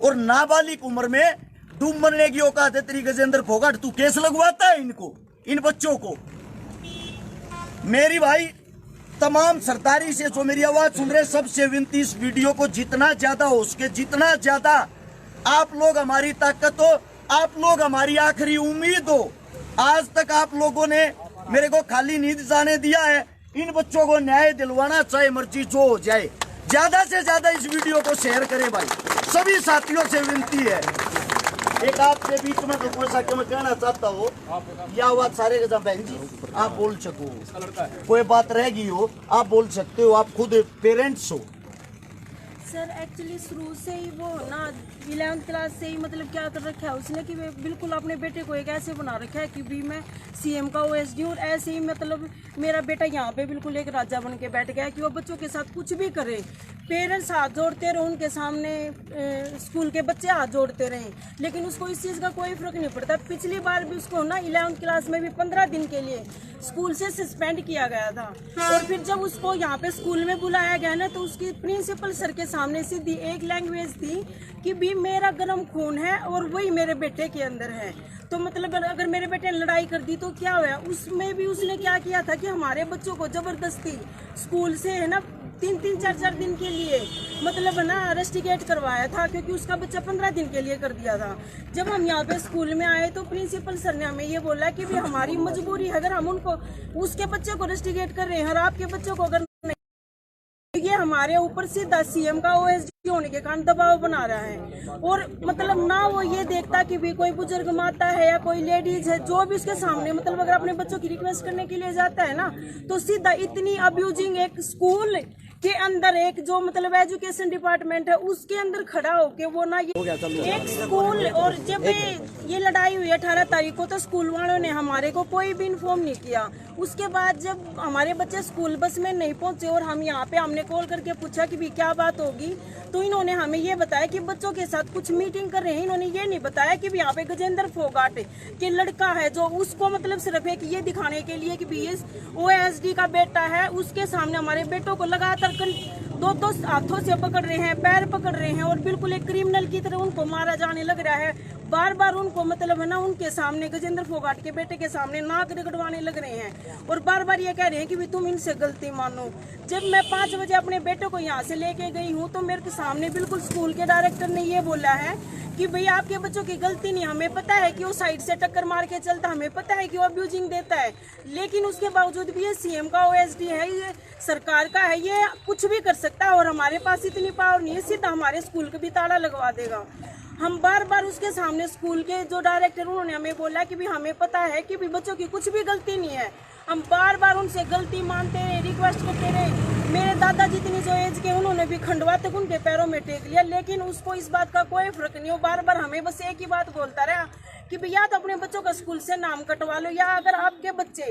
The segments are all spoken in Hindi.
और नाबालिग उम्र में डूब मरने की औकात है तेरी गजेंद्र फोगाट। तू केस लगवाता है इनको, इन बच्चों को। मेरी भाई तमाम सरदारी से जो मेरी आवाज सुन रहे सबसे विनती, इस वीडियो को जितना ज्यादा हो सके, जितना ज्यादा आप लोग हमारी ताकत हो, आप लोग हमारी आखिरी उम्मीद हो। आज तक आप लोगों ने मेरे को खाली नींद जाने दिया है। इन बच्चों को न्याय दिलवाना, चाहे मर्जी जो हो जाए। ज्यादा से ज्यादा इस वीडियो को शेयर करें भाई, सभी साथियों से विनती है। एक आपके बीच में तो कोई सा मैं कहना चाहता हूँ, यह आवाज सारे के बहन जी आप बोल सको, कोई बात रहेगी हो आप बोल सकते हो, आप खुद पेरेंट्स हो। सर एक्चुअली शुरू से ही वो ना 11th क्लास से ही मतलब क्या कर रखा है उसने कि बिल्कुल अपने बेटे को एक ऐसे बना रखा है कि भी मैं सीएम का ओएसडी हूँ। और ऐसे ही मतलब मेरा बेटा यहाँ पे बिल्कुल एक राजा बन के बैठ गया है कि वो बच्चों के साथ कुछ भी करे। पेरेंट्स हाथ जोड़ते रहे उनके सामने, स्कूल के बच्चे हाथ जोड़ते रहे, लेकिन उसको इस चीज़ का कोई फर्क नहीं पड़ता। पिछली बार भी उसको ना 11th क्लास में भी 15 दिन के लिए स्कूल से सस्पेंड किया गया था। और फिर जब उसको यहाँ पे स्कूल में बुलाया गया ना, तो उसकी प्रिंसिपल सर के सामने सीधी एक लैंग्वेज थी कि भी मेरा गर्म खून है और वही मेरे बेटे के अंदर है। तो मतलब अगर मेरे बेटे ने लड़ाई कर दी तो क्या हुआ? उसमें भी उसने क्या किया था कि हमारे बच्चों को जबरदस्ती स्कूल से है ना 3-3, 4-4 दिन के लिए मतलब ना रेस्टिकेट करवाया था, क्योंकि उसका बच्चा 15 दिन के लिए कर दिया था। जब हम यहाँ पे स्कूल में आए तो प्रिंसिपल सर ने हमें ये बोला कि भी हमारी मजबूरी है, अगर हम उनको उसके बच्चे को रेस्टिकेट कर रहे हैं और आपके बच्चों को अगर ये हमारे ऊपर सीधा सीएम का ओएसडी होने के कारण दबाव बना रहा है। और मतलब ना वो ये देखता कि भी कोई बुजुर्ग माता है या कोई लेडीज है जो भी उसके सामने मतलब अगर अपने बच्चों की रिक्वेस्ट करने के लिए जाता है ना, तो सीधा इतनी अब्यूजिंग एक स्कूल के अंदर एक जो मतलब एजुकेशन डिपार्टमेंट है उसके अंदर खड़ा होके वो ना ये एक स्कूल। और जब ये लड़ाई हुई 18 तारीख को तो स्कूल वालों ने हमारे को कोई भी इन्फॉर्म नहीं किया। उसके बाद जब हमारे बच्चे स्कूल बस में नहीं पहुंचे और हम यहाँ पे हमने कॉल करके पूछा कि भी क्या बात होगी, तो इन्होंने हमें ये बताया कि बच्चों के साथ कुछ मीटिंग कर रहे हैं। इन्होंने ये नहीं बताया कि भी यहाँ पे गजेंद्र फोगाट के लड़का है जो उसको मतलब सिर्फ एक ये दिखाने के लिए कि भी ये ओएसडी का बेटा है, उसके सामने हमारे बेटों को लगातार दो हाथों से पकड़ रहे हैं, पैर पकड़ रहे हैं और बिल्कुल एक क्रिमिनल की तरह उनको मारा जाने लग रहा है। बार बार उनको मतलब है ना उनके सामने गजेंद्र फोगाट के बेटे के सामने नाक रगड़वाने लग रहे हैं और बार बार ये कह रहे हैं कि भी तुम इनसे गलती मानो। जब मैं 5 बजे अपने बेटे को यहाँ से लेके गई हूँ तो मेरे सामने बिल्कुल स्कूल के डायरेक्टर ने ये बोला है कि भैया आपके बच्चों की गलती नहीं, हमें पता है कि वो साइड से टक्कर मार के चलता, हमें पता है कि वो अब्यूजिंग देता है, लेकिन उसके बावजूद भी ये सीएम का ओएसडी है, ये सरकार का है, ये कुछ भी कर सकता है और हमारे पास इतनी पावर नहीं है, सीधा हमारे स्कूल का भी ताला लगवा देगा। हम बार बार उसके सामने स्कूल के जो डायरेक्टर उन्होंने हमें बोला कि भी हमें पता है कि भी बच्चों की कुछ भी गलती नहीं है। हम बार बार उनसे गलती मानते रहे, रिक्वेस्ट करते रहे। मेरे दादाजी जितनी जो एज के उन्होंने भी खंडवा तक उनके पैरों में टेक लिया, लेकिन उसको इस बात का कोई फर्क नहीं। वो बार बार हमें बस एक ही बात बोलता रहा कि भैया तो अपने बच्चों का स्कूल से नाम कटवा लो, या अगर आपके बच्चे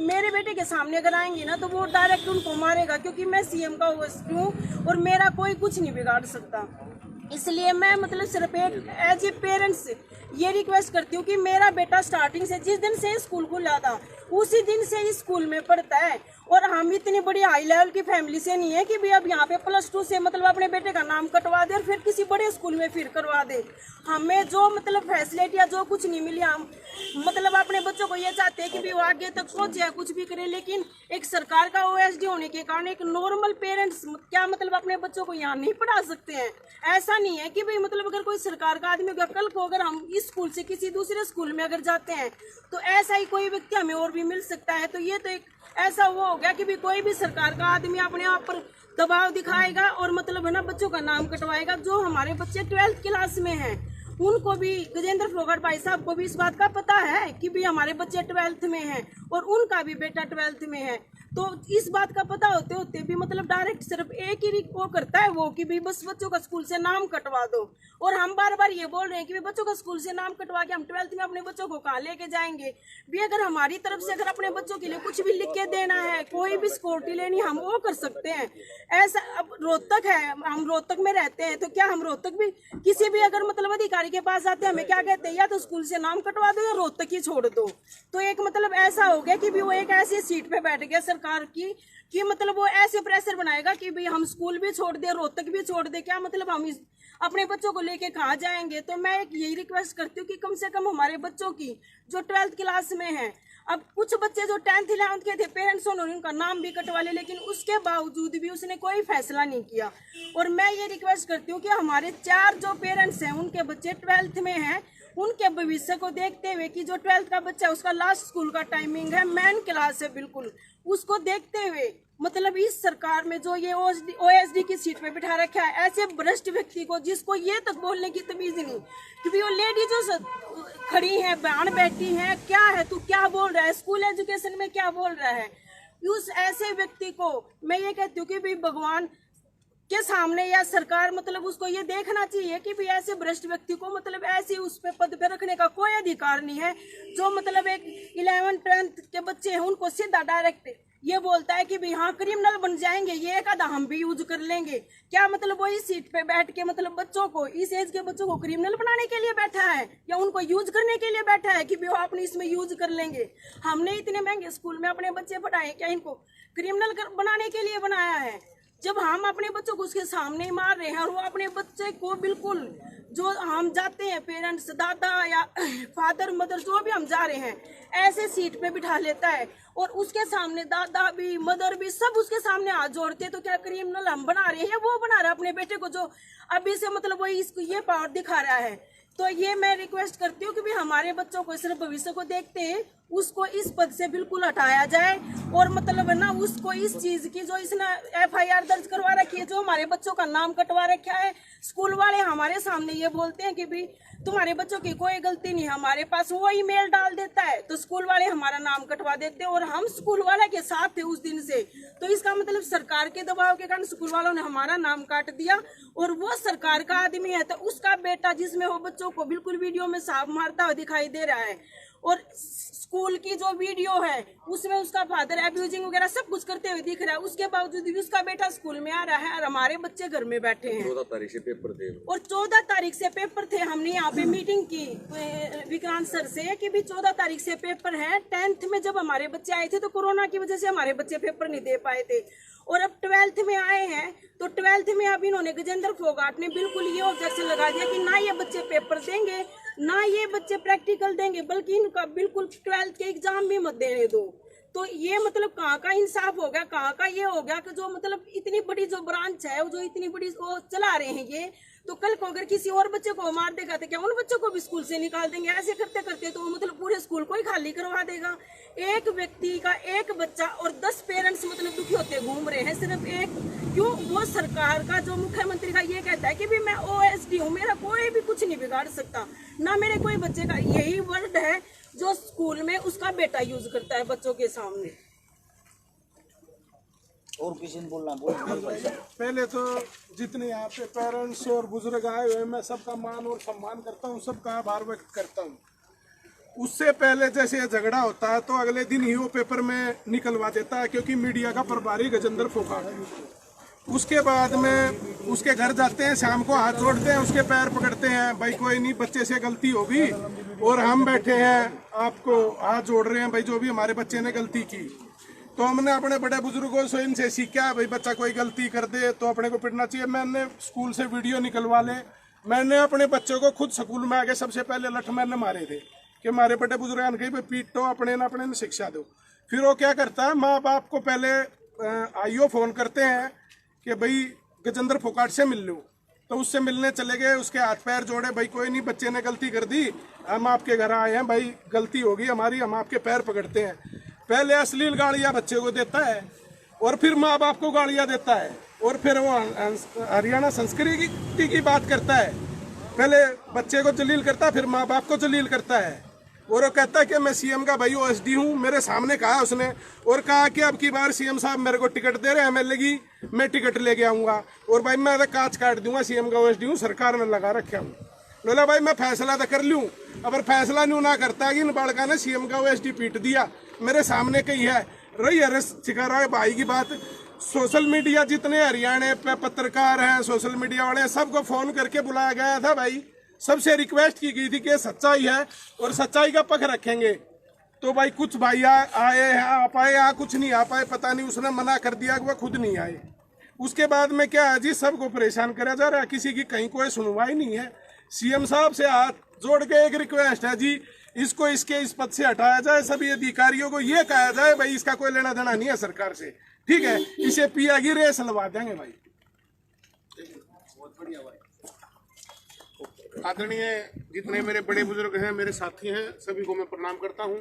मेरे बेटे के सामने अगर आएंगे ना तो वो डायरेक्ट उनको मारेगा, क्योंकि मैं सीएम का ओएसडी हूँ और मेरा कोई कुछ नहीं बिगाड़ सकता। इसलिए मैं मतलब सिर्फ एक एज ए पेरेंट्स ये रिक्वेस्ट करती हूँ कि मेरा बेटा स्टार्टिंग से जिस दिन से स्कूल खुला था उसी दिन से ही स्कूल में पढ़ता है और हम इतनी बड़ी हाई लेवल की फैमिली से नहीं है कि भी अब यहाँ पे +2 से मतलब अपने बेटे का नाम कटवा दे और फिर किसी बड़े स्कूल में फिर करवा दे। हमें जो मतलब फैसिलिटी या जो कुछ नहीं मिली, हम मतलब अपने बच्चों को ये चाहते हैं कि भी वो आगे तक सोचे कुछ भी करे, लेकिन एक सरकार का ओएसडी होने के कारण एक नॉर्मल पेरेंट्स क्या मतलब अपने बच्चों को यहाँ नहीं पढ़ा सकते हैं। ऐसा नहीं है कि भाई मतलब अगर कोई सरकार का आदमी होगा, कल को अगर हम इस स्कूल से किसी दूसरे स्कूल में अगर जाते हैं तो ऐसा ही कोई व्यक्ति हमें और भी मिल सकता है। तो ये तो एक ऐसा वो हो गया कि भी कोई भी सरकार का आदमी अपने आप पर दबाव दिखाएगा और मतलब है ना बच्चों का नाम कटवाएगा। जो हमारे बच्चे 12th क्लास में हैं उनको भी गजेंद्र फोगाट भाई साहब को भी इस बात का पता है कि भी हमारे बच्चे 12th में हैं और उनका भी बेटा 12th में है। तो इस बात का पता होते होते भी मतलब डायरेक्ट सिर्फ एक ही वो करता है वो कि भी बस बच्चों का स्कूल से नाम कटवा दो। और हम बार बार ये बोल रहे हैं कि बच्चों का स्कूल से नाम कटवा के हम 12th में अपने बच्चों को कहाँ लेके जाएंगे। भी अगर हमारी तरफ से अगर अपने बच्चों के लिए कुछ भी लिख के देना है, कोई भी सिक्योरिटी लेनी, हम वो कर सकते हैं। ऐसा अब रोहतक है, हम रोहतक में रहते हैं तो क्या हम रोहतक भी किसी भी अगर मतलब अधिकारी के पास आते हैं हमें क्या कहते हैं, या तो स्कूल से नाम कटवा दो या रोहतक ही छोड़ दो। तो एक मतलब ऐसा हो गया कि भी वो एक ऐसी सीट पे बैठ गया सरकार की कि मतलब वो ऐसे प्रेशर बनाएगा कि भाई हम स्कूल भी छोड़ दे, रोहतक भी छोड़ दे। क्या मतलब अपने बच्चों को लेके कहाँ जाएंगे। तो मैं एक यही रिक्वेस्ट करती हूँ कि कम से कम हमारे बच्चों की जो 12th क्लास में है, अब कुछ बच्चे जो 10th 11th के थे, पेरेंट्स उन्होंने उनका नाम भी कटवा लिया, लेकिन उसके बावजूद भी उसने कोई फैसला नहीं किया। और मैं ये रिक्वेस्ट करती हूँ कि हमारे 4 जो पेरेंट्स हैं उनके बच्चे 12th में हैं, उनके भविष्य को देखते हुए कि जो 12th का बच्चा है उसका लास्ट स्कूल का टाइमिंग है, मेन क्लास है, बिल्कुल उसको देखते हुए मतलब इस सरकार में जो ये OSD की सीट पे बिठा रखा है ऐसे भ्रष्ट व्यक्ति को, जिसको ये तक बोलने की तमीज नहीं, क्योंकि वो लेडी जो खड़ी है, बहन बैठी है, क्या है तू क्या बोल रहा है, स्कूल एजुकेशन में क्या बोल रहा है। उस ऐसे व्यक्ति को मैं ये कहती हूँ कि भाई भगवान के सामने या सरकार मतलब उसको ये देखना चाहिए कि भी ऐसे भ्रष्ट व्यक्ति को मतलब ऐसे उस पे पद पे रखने का कोई अधिकार नहीं है। जो मतलब एक 11th 10th के बच्चे हैं उनको सीधा डायरेक्ट ये बोलता है कि भी हाँ क्रिमिनल बन जाएंगे, ये एक आधा हम भी यूज कर लेंगे। क्या मतलब वो इस सीट पे बैठ के मतलब बच्चों को, इस एज के बच्चों को क्रिमिनल बनाने के लिए बैठा है या उनको यूज करने के लिए बैठा है कि भी वो अपने इसमें यूज कर लेंगे। हमने इतने महंगे स्कूल में अपने बच्चे पढ़ाए, क्या इनको क्रिमिनल बनाने के लिए बनाया है? जब हम अपने बच्चों को उसके सामने ही मार रहे हैं और वो अपने बच्चे को बिल्कुल जो हम जाते हैं पेरेंट्स, दादा या फादर मदर जो भी हम जा रहे हैं ऐसे सीट पे बिठा लेता है और उसके सामने दादा भी मदर भी सब उसके सामने हाथ जोड़ते। तो क्या क्रिमिनल हम बना रहे हैं? वो बना रहा है अपने बेटे को जो अभी से मतलब वो इसको ये पावर दिखा रहा है। तो ये मैं रिक्वेस्ट करती हूँ कि भी हमारे बच्चों को सिर्फ भविष्य को देखते हैं उसको इस पद से बिल्कुल हटाया जाए और मतलब ना उसको इस चीज की जो इसने FIR दर्ज करवा रखी है, जो हमारे बच्चों का नाम कटवा रखा है। स्कूल वाले हमारे सामने ये बोलते हैं कि भी तुम्हारे बच्चों की कोई गलती नहीं, हमारे पास वो ईमेल डाल देता है तो स्कूल वाले हमारा नाम कटवा देते हैं और हम स्कूल वाले के साथ थे उस दिन से। तो इसका मतलब सरकार के दबाव के कारण स्कूल वालों ने हमारा नाम काट दिया और वो सरकार का आदमी है तो उसका बेटा जिसमें वो बच्चों को बिल्कुल वीडियो में सांप मारता हुआ दिखाई दे रहा है और स्कूल की जो वीडियो है उसमें उसका फादर एब्यूजिंग वगैरह सब कुछ करते हुए दिख रहा है, उसके बावजूद भी उसका बेटा स्कूल में आ रहा है और हमारे बच्चे घर में बैठे हैं। 14 तारीख से पेपर थे और 14 तारीख से पेपर थे। हमने यहाँ पे मीटिंग की विक्रांत सर से कि भी 14 तारीख से पेपर है। 10th में जब हमारे बच्चे आए थे तो कोरोना की वजह से हमारे बच्चे पेपर नहीं दे पाए थे और अब 12th में आए हैं तो 12th में अब इन्होंने गजेंद्र फोगाट ने बिल्कुल ये ऑब्जेक्शन लगा दिया कि ना ये बच्चे पेपर देंगे ना ये बच्चे प्रैक्टिकल देंगे, बल्कि इनका बिल्कुल 12th के एग्जाम भी मत देने दो। तो ये मतलब कहाँ का इंसाफ हो गया, कहाँ का ये हो गया कि जो मतलब इतनी बड़ी जो ब्रांच है जो इतनी बड़ी वो चला रहे हैं ये, तो कल को अगर किसी और बच्चे को मार देगा तो क्या उन बच्चों को भी स्कूल से निकाल देंगे? ऐसे करते करते तो मतलब पूरे स्कूल को ही खाली करवा देगा। एक व्यक्ति का एक बच्चा और 10 पेरेंट्स मतलब दुखी होते घूम रहे हैं सिर्फ एक, क्यों? वो सरकार का जो मुख्यमंत्री का ये कहता है कि भी मैं OSD हूँ, मेरा कोई भी कुछ नहीं बिगाड़ सकता, ना मेरे कोई बच्चे का, यही वर्ड है जो स्कूल में उसका बेटा यूज करता है बच्चों के सामने। और किसी ने बोलना बोल। पहले तो जितने यहाँ पे पेरेंट्स और बुजुर्ग आए हुए मैं सबका मान और सम्मान करता हूँ, सबका आभार व्यक्त करता हूँ। उससे पहले जैसे ये झगड़ा होता है तो अगले दिन ही वो पेपर में निकलवा देता है क्योंकि मीडिया का प्रभारी गजेंद्र फोगाट है। उसके बाद में उसके घर जाते हैं, शाम को हाथ जोड़ते हैं, उसके पैर पकड़ते हैं, भाई कोई नहीं बच्चे से गलती होगी और हम बैठे हैं आपको हाथ जोड़ रहे हैं, भाई जो भी हमारे बच्चे ने गलती की। तो हमने अपने बड़े बुजुर्गों से इनसे सीखा भाई बच्चा कोई गलती कर दे तो अपने को पिटना चाहिए। मैंने स्कूल से वीडियो निकलवा ले, मैंने अपने बच्चों को खुद स्कूल में आके सबसे पहले लठ मैंने मारे थे कि हमारे बड़े बुजुर्ग कहीं पे पीटो, अपने न शिक्षा दो। फिर वो क्या करता है, माँ बाप को पहले आईओ फोन करते हैं कि भाई गजेंद्र फोगाट से मिल लो, तो उससे मिलने चले गए, उसके हाथ पैर जोड़े, भाई कोई नहीं बच्चे ने गलती कर दी, हम आपके घर आए हैं, भाई गलती होगी हमारी, हम आपके पैर पकड़ते हैं। पहले अश्लील गालियां बच्चे को देता है और फिर माँ बाप को गालियां देता है और फिर वो हरियाणा संस्कृति की बात करता है। पहले बच्चे को जलील करता है फिर माँ बाप को जलील करता है और वो कहता है कि मैं सीएम का भाई OSD हूँ। मेरे सामने कहा उसने और कहा कि अब की बार सीएम साहब मेरे को टिकट दे रहे हैं MLA की, मैं टिकट लेके आऊँगा और भाई मैं कांच काट दूंगा, सीएम का OSD हूँ, सरकार में लगा रखा हूँ। बोला भाई मैं फैसला तो कर लूँ, अगर फैसला नहीं ना करता कि इन बालका ने सीएम का OSD पीट दिया, मेरे सामने कही है रही अरेस्ट सिखा रहा है भाई की बात। सोशल मीडिया जितने हरियाणा पे पत्रकार हैं, सोशल मीडिया वाले, सबको फोन करके बुलाया गया था भाई, सबसे रिक्वेस्ट की गई थी कि सच्चाई है और सच्चाई का पक्ष रखेंगे। तो भाई कुछ भाई आए हैं, आ पाए, कुछ नहीं आ पाए, पता नहीं उसने मना कर दिया कि वह खुद नहीं आए। उसके बाद में क्या है जी, सबको परेशान करा जा रहा है, किसी की कहीं कोई सुनवाई नहीं है। सीएम साहब से हाथ जोड़ के एक रिक्वेस्ट है जी, इसको इसके इस पद से हटाया जाए। सभी अधिकारियों को ये कहा जाए भाई इसका कोई लेना देना नहीं है सरकार से, ठीक है, इसे पिया की रेस लगा देंगे भाई। आदरणीय जितने मेरे बड़े बुजुर्ग हैं, मेरे साथी हैं, सभी को मैं प्रणाम करता हूं।